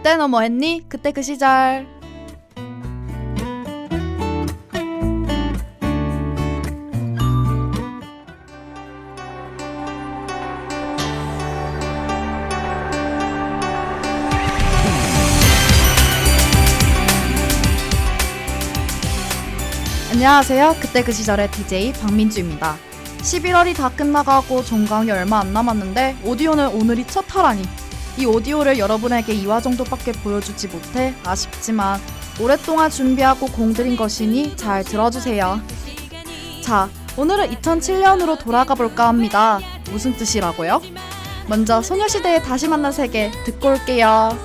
그때 너 뭐했니? 그때 그 시절. 안녕하세요. 그때 그 시절의 DJ 박민주입니다. 11월이 다 끝나가고 종강이 얼마 안 남았는데 오디오는 오늘이 첫 화라니. 이 오디오를 여러분에게 2화 정도밖에 보여주지 못해 아쉽지만 오랫동안 준비하고 공들인 것이니 잘 들어주세요. 자, 오늘은 2007년으로 돌아가 볼까 합니다. 무슨 뜻이라고요? 먼저 소녀시대의 다시 만난 세계 듣고 올게요.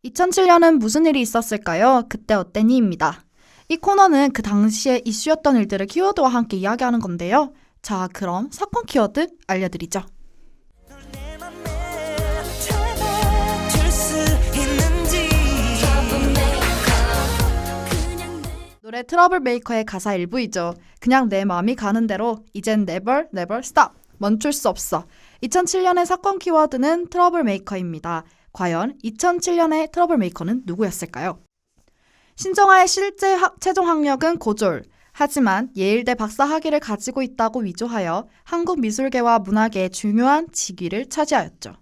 2007년은 무슨 일이 있었을까요? 그때 어땠니?입니다. 이 코너는 그 당시에 이슈였던 일들을 키워드와 함께 이야기하는 건데요. 자, 그럼 사건 키워드 알려드리죠. 노래 트러블 메이커의 가사 일부이죠. 그냥 내 맘이 가는 대로 이젠 never stop. 멈출 수 없어. 2007년의 사건 키워드는 트러블 메이커입니다. 과연 2007년의 트러블 메이커는 누구였을까요? 신정아의 실제 최종 학력은 고졸. 하지만 예일대 박사 학위를 가지고 있다고 위조하여 한국 미술계와 문화계의 중요한 직위를 차지하였죠.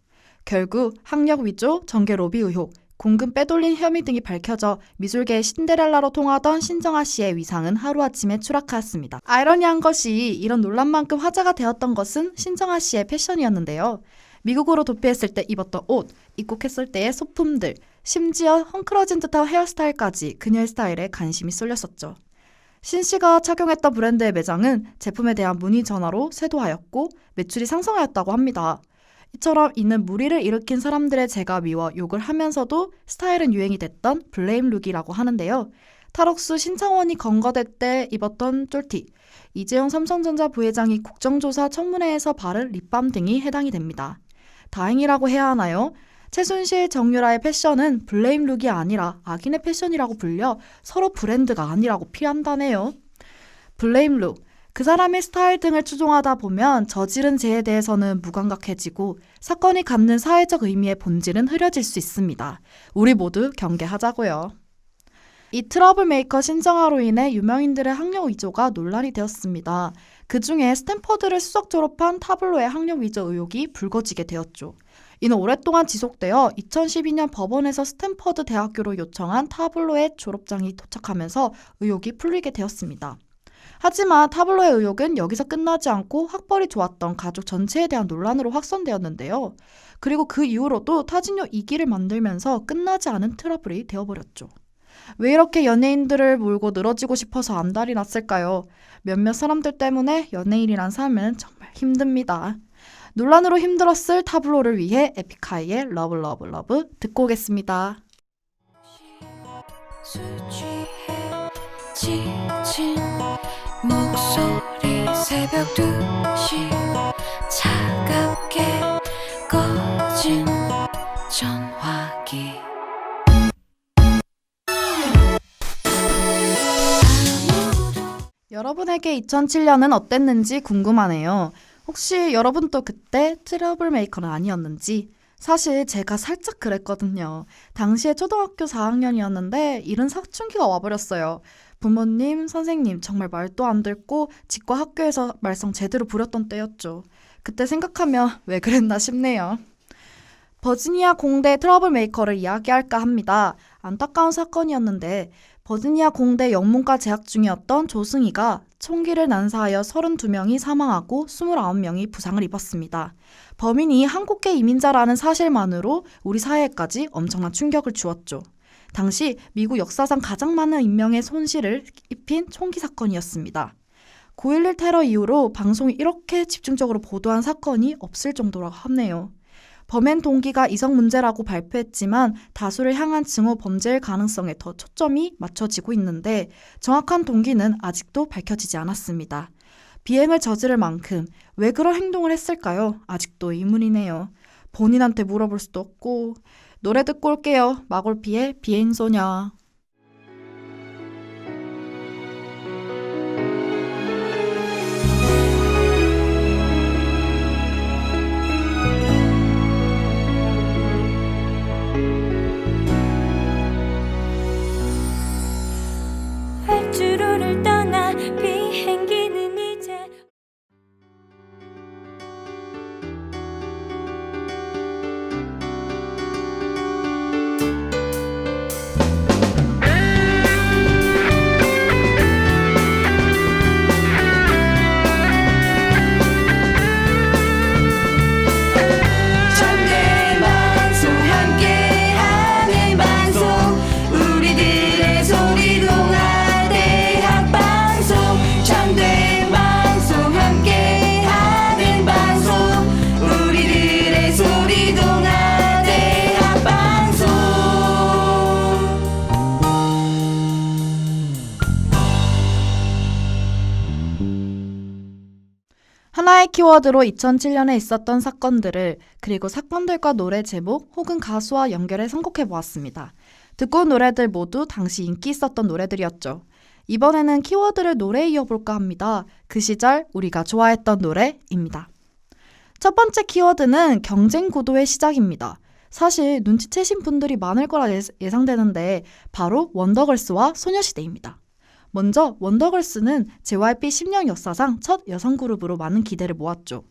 결국 학력 위조, 정계 로비 의혹, 공금 빼돌린 혐의 등이 밝혀져 미술계의 신데렐라로 통하던 신정아 씨의 위상은 하루아침에 추락하였습니다. 아이러니한 것이 이런 논란만큼 화제가 되었던 것은 신정아 씨의 패션이었는데요. 미국으로 도피했을 때 입었던 옷, 입국했을 때의 소품들, 심지어 헝클어진 듯한 헤어스타일까지 그녀의 스타일에 관심이 쏠렸었죠. 신 씨가 착용했던 브랜드의 매장은 제품에 대한 문의 전화로 쇄도하였고 매출이 상승하였다고 합니다. 이처럼 이는 무리를 일으킨 사람들의 제가 미워 욕을 하면서도 스타일은 유행이 됐던 블레임 룩이라고 하는데요. 탈옥수 신창원이 건거될 때 입었던 쫄티, 이재용 삼성전자 부회장이 국정조사 청문회에서 바른 립밤 등이 해당이 됩니다. 다행이라고 해야 하나요? 최순실, 정유라의 패션은 블레임 룩이 아니라 악인의 패션이라고 불려 서로 브랜드가 아니라고 피한다네요. 블레임 룩. 그 사람의 스타일 등을 추종하다 보면 저지른 죄에 대해서는 무감각해지고 사건이 갖는 사회적 의미의 본질은 흐려질 수 있습니다. 우리 모두 경계하자고요. 이 트러블 메이커 신정아로 인해 유명인들의 학력 위조가 논란이 되었습니다. 그 중에 스탠퍼드를 수석 졸업한 타블로의 학력 위조 의혹이 불거지게 되었죠. 이는 오랫동안 지속되어 2012년 법원에서 스탠퍼드 대학교로 요청한 타블로의 졸업장이 도착하면서 의혹이 풀리게 되었습니다. 하지만 타블로의 의혹은 여기서 끝나지 않고 학벌이 좋았던 가족 전체에 대한 논란으로 확산되었는데요. 그리고 그 이후로도 타진요 2기를 만들면서 끝나지 않은 트러블이 되어버렸죠. 왜 이렇게 연예인들을 몰고 늘어지고 싶어서 안달이 났을까요? 몇몇 사람들 때문에 연예인이란 삶은 정말 힘듭니다. 논란으로 힘들었을 타블로를 위해 에픽하이의 러브 러브 러브 듣고 오겠습니다. 지친 목소리 새벽 2시 차갑게 꺼진 전화기 여러분에게 2007년은 어땠는지 궁금하네요. 혹시 여러분도 그때 트러블 메이커는 아니었는지? 사실 제가 살짝 그랬거든요. 당시에 초등학교 4학년이었는데 이른 사춘기가 와버렸어요. 부모님, 선생님 정말 말도 안 듣고 집과 학교에서 말썽 제대로 부렸던 때였죠. 그때 생각하면 왜 그랬나 싶네요. 버지니아 공대 트러블 메이커를 이야기할까 합니다. 안타까운 사건이었는데 버지니아 공대 영문과 재학 중이었던 조승희가 총기를 난사하여 32명이 사망하고 29명이 부상을 입었습니다. 범인이 한국계 이민자라는 사실만으로 우리 사회에까지 엄청난 충격을 주었죠. 당시 미국 역사상 가장 많은 인명의 손실을 입힌 총기 사건이었습니다. 9.11 테러 이후로 방송이 이렇게 집중적으로 보도한 사건이 없을 정도라고 하네요. 범행 동기가 이성 문제라고 발표했지만 다수를 향한 증오 범죄일 가능성에 더 초점이 맞춰지고 있는데 정확한 동기는 아직도 밝혀지지 않았습니다. 비행을 저지를 만큼 왜 그런 행동을 했을까요? 아직도 의문이네요. 본인한테 물어볼 수도 없고. 노래 듣고 올게요. 마골피의 비행소녀. 하나의 키워드로 2007년에 있었던 사건들을 그리고 사건들과 노래 제목 혹은 가수와 연결해 선곡해 보았습니다. 듣고 온 노래들 모두 당시 인기 있었던 노래들이었죠. 이번에는 키워드를 노래에 이어볼까 합니다. 그 시절 우리가 좋아했던 노래입니다. 첫 번째 키워드는 경쟁 구도의 시작입니다. 사실 눈치채신 분들이 많을 거라 예상되는데 바로 원더걸스와 소녀시대입니다. 먼저 원더걸스는 JYP 10년 역사상 첫 여성 그룹으로 많은 기대를 모았죠.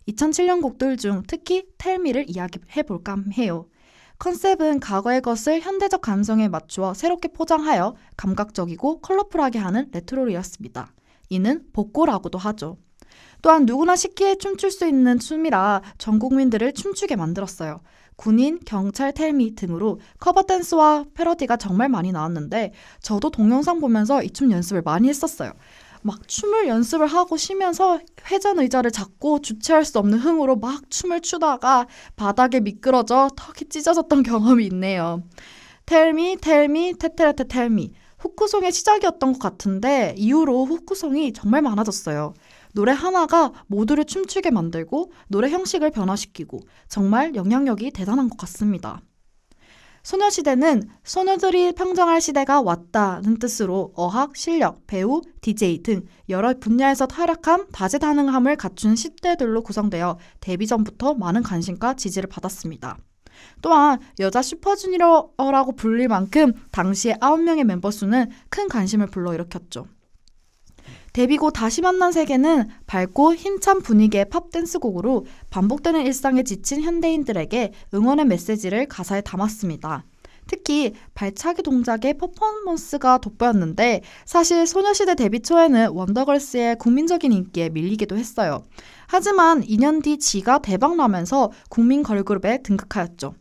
2007년 곡들 중 특히 텔미를 이야기해볼까 해요. 컨셉은 과거의 것을 현대적 감성에 맞추어 새롭게 포장하여 감각적이고 컬러풀하게 하는 레트로이었습니다. 이는 복고라고도 하죠. 또한 누구나 쉽게 춤출 수 있는 춤이라 전 국민들을 춤추게 만들었어요. 군인, 경찰, 텔미 등으로 커버 댄스와 패러디가 정말 많이 나왔는데 저도 동영상 보면서 이 춤 연습을 많이 했었어요. 막 춤을 연습을 하고 쉬면서 회전 의자를 잡고 주체할 수 없는 흥으로 막 춤을 추다가 바닥에 미끄러져 턱이 찢어졌던 경험이 있네요. 텔미, 텔미, 테테레테 텔미. 후크송의 시작이었던 것 같은데 이후로 후크송이 정말 많아졌어요. 노래 하나가 모두를 춤추게 만들고 노래 형식을 변화시키고 정말 영향력이 대단한 것 같습니다. 소녀시대는 소녀들이 평정할 시대가 왔다는 뜻으로 어학, 실력, 배우, DJ 등 여러 분야에서 활약한 다재다능함을 갖춘 10대들로 구성되어 데뷔 전부터 많은 관심과 지지를 받았습니다. 또한 여자 슈퍼주니어라고 불릴 만큼 당시의 9명의 멤버 수는 큰 관심을 불러일으켰죠. 데뷔고 다시 만난 세계는 밝고 힘찬 분위기의 팝 댄스곡으로 반복되는 일상에 지친 현대인들에게 응원의 메시지를 가사에 담았습니다. 특히 발차기 동작의 퍼포먼스가 돋보였는데 사실 소녀시대 데뷔 초에는 원더걸스의 국민적인 인기에 밀리기도 했어요. 하지만 2년 뒤 지가 대박나면서 국민 걸그룹에 등극하였죠.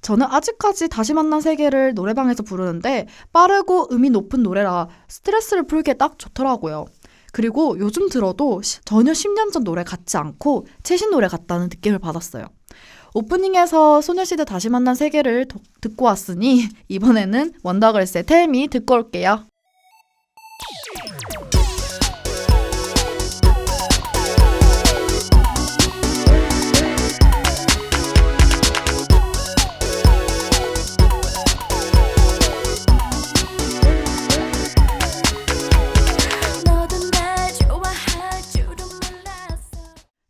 저는 아직까지 다시 만난 세계를 노래방에서 부르는데 빠르고 음이 높은 노래라 스트레스를 풀기에 딱 좋더라고요. 그리고 요즘 들어도 전혀 10년 전 노래 같지 않고 최신 노래 같다는 느낌을 받았어요. 오프닝에서 소녀시대 다시 만난 세계를 듣고 왔으니 이번에는 원더걸스의 텔미 듣고 올게요.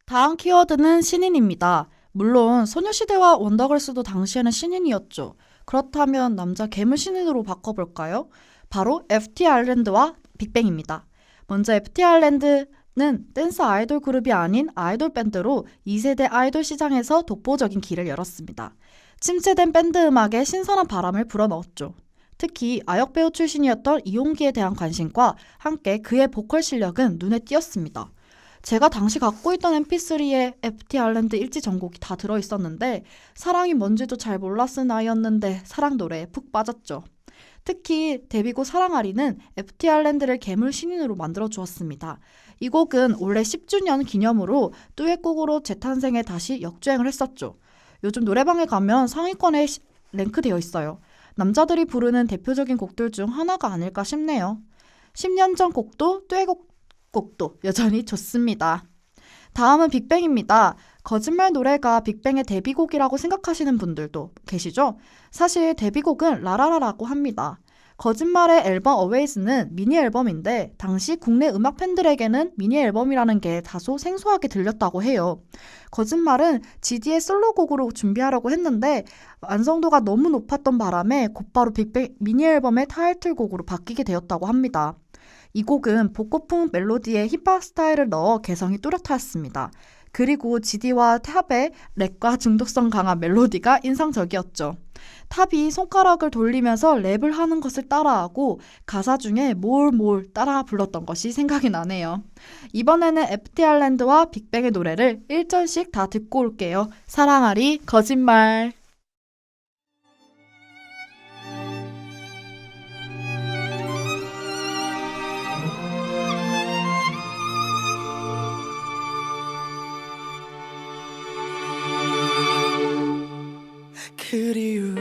다음 키워드는 신인입니다. 물론 소녀시대와 원더걸스도 당시에는 신인이었죠. 그렇다면 남자 괴물 신인으로 바꿔볼까요? 바로 FT 아일랜드와 빅뱅입니다. 먼저 FT 아일랜드는 댄스 아이돌 그룹이 아닌 아이돌 밴드로 2세대 아이돌 시장에서 독보적인 길을 열었습니다. 침체된 밴드 음악에 신선한 바람을 불어넣었죠. 특히 아역 배우 출신이었던 이용기에 대한 관심과 함께 그의 보컬 실력은 눈에 띄었습니다. 제가 당시 갖고 있던 mp3에 FT 아일랜드 일집 전곡이 다 들어있었는데 사랑이 뭔지도 잘 몰랐을 나이였는데 사랑 노래에 푹 빠졌죠. 특히 데뷔곡 사랑아리는 FT 아일랜드를 괴물 신인으로 만들어주었습니다. 이 곡은 올해 10주년 기념으로 듀엣곡으로 재탄생에 다시 역주행을 했었죠. 요즘 노래방에 가면 상위권에 랭크되어 있어요. 남자들이 부르는 대표적인 곡들 중 하나가 아닐까 싶네요. 10년 전 곡도 듀엣곡도 여전히 좋습니다. 다음은 빅뱅입니다. 거짓말 노래가 빅뱅의 데뷔곡이라고 생각하시는 분들도 계시죠? 사실 데뷔곡은 라라라라고 합니다. 거짓말의 앨범 어웨이즈는 미니 앨범인데 당시 국내 음악 팬들에게는 미니 앨범이라는 게 다소 생소하게 들렸다고 해요. 거짓말은 GD의 솔로곡으로 준비하려고 했는데 완성도가 너무 높았던 바람에 곧바로 빅뱅 미니 앨범의 타이틀곡으로 바뀌게 되었다고 합니다. 이 곡은 복고풍 멜로디에 힙합 스타일을 넣어 개성이 뚜렷하였습니다. 그리고 GD와 탑의 랩과 중독성 강한 멜로디가 인상적이었죠. 탑이 손가락을 돌리면서 랩을 하는 것을 따라하고 가사 중에 뭘 따라 불렀던 것이 생각이 나네요. 이번에는 FT 아일랜드와 빅뱅의 노래를 1절씩 다 듣고 올게요. 사랑아리, 거짓말. 그리움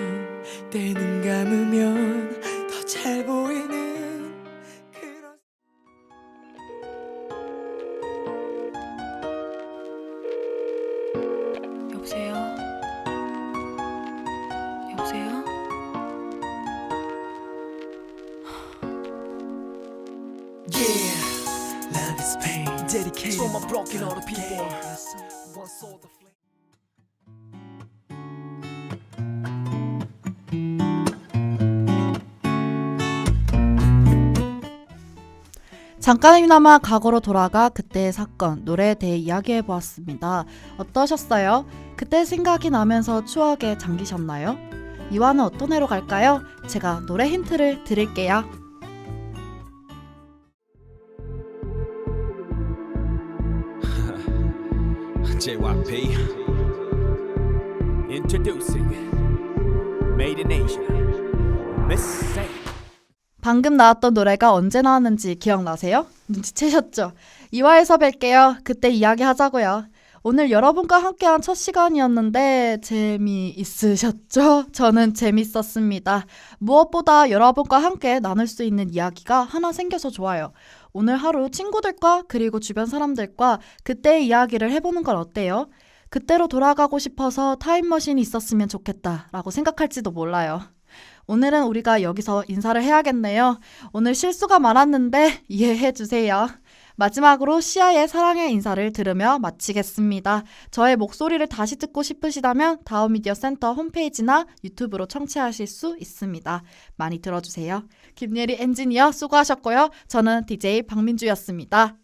때 눈 감으면 더 잘 보이는 그런 Yeah, love is pain. Dedicated to all my broken hearted people. One soul the flame. 잠깐이나마 과거로 돌아가 그때의 사건, 노래에 대해 이야기해 보았습니다. 어떠셨어요? 그때 생각이 나면서 추억에 잠기셨나요? 이화는 어떤 해로 갈까요? 제가 노래 힌트를 드릴게요. JYP Introducing Made in Asia Miss Say 방금 나왔던 노래가 언제 나왔는지 기억나세요? 눈치채셨죠? 이화에서 뵐게요. 그때 이야기하자고요. 오늘 여러분과 함께한 첫 시간이었는데 재미있으셨죠? 저는 재밌었습니다. 무엇보다 여러분과 함께 나눌 수 있는 이야기가 하나 생겨서 좋아요. 오늘 하루 친구들과 그리고 주변 사람들과 그때의 이야기를 해보는 건 어때요? 그때로 돌아가고 싶어서 타임머신이 있었으면 좋겠다라고 생각할지도 몰라요. 오늘은 우리가 여기서 인사를 해야겠네요. 오늘 실수가 많았는데 이해해주세요. 마지막으로 시아의 사랑의 인사를 들으며 마치겠습니다. 저의 목소리를 다시 듣고 싶으시다면 다음미디어 센터 홈페이지나 유튜브로 청취하실 수 있습니다. 많이 들어주세요. 김예리 엔지니어 수고하셨고요. 저는 DJ 박민주였습니다.